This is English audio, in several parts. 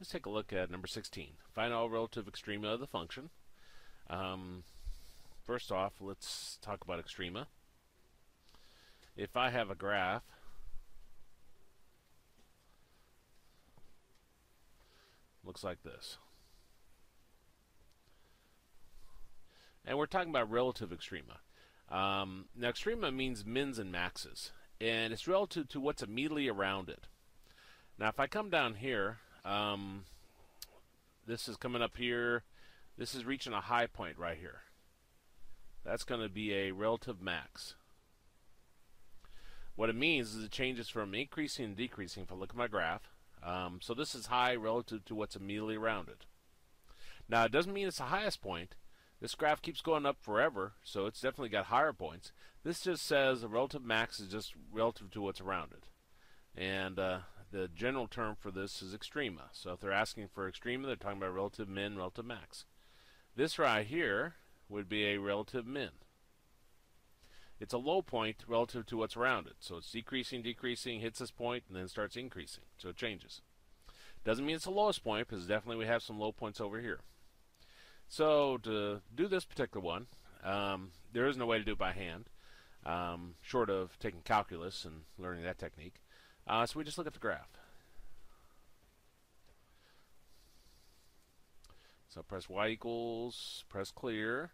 Let's take a look at number 16. Find all relative extrema of the function. First off, let's talk about extrema. If I have a graph, looks like this. And we're talking about relative extrema. Now, extrema means mins and maxes, and it's relative to what's immediately around it. Now, if I come down here, this is coming up here. This is reaching a high point right here. That's going to be a relative max. What it means is it changes from increasing and decreasing if I look at my graph. So this is high relative to what's immediately around it. Now, it doesn't mean it's the highest point. This graph keeps going up forever, so it's definitely got higher points. This just says the relative max is just relative to what's around it. And the general term for this is extrema. So if they're asking for extrema, they're talking about relative min, relative max. This right here would be a relative min. It's a low point relative to what's around it. So it's decreasing, decreasing, hits this point, and then starts increasing. So it changes. Doesn't mean it's the lowest point, because definitely we have some low points over here. So to do this particular one, there is no way to do it by hand, short of taking calculus and learning that technique. So we just look at the graph. So press y equals, press clear.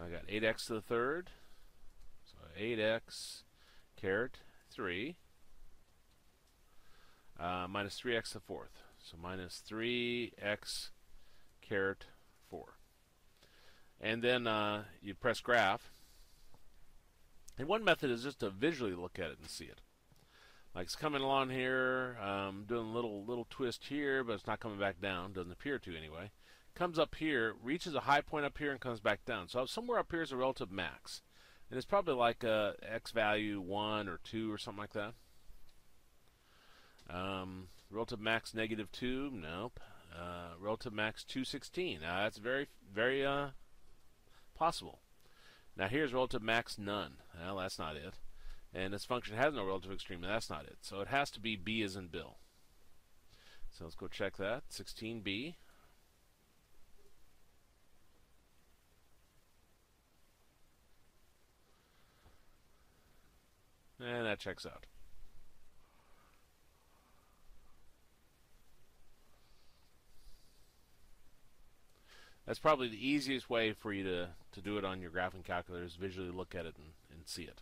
I got 8x to the third. So 8x caret 3 minus 3x to the fourth. So minus 3x caret 4. And then you press graph. And one method is just to visually look at it and see it. Like it's coming along here, doing a little twist here, but it's not coming back down. Doesn't appear to anyway. Comes up here, reaches a high point up here, and comes back down. So somewhere up here is a relative max. And it's probably like a x value 1 or 2 or something like that. Relative max negative 2, nope. Relative max 216. Now that's very, very possible. Now here's relative max none. Well, that's not it. And this function has no relative extrema. That's not it. So it has to be B as in Bill. So let's go check that. 16b. And that checks out. That's probably the easiest way for you to do it on your graphing calculator is visually look at it and see it.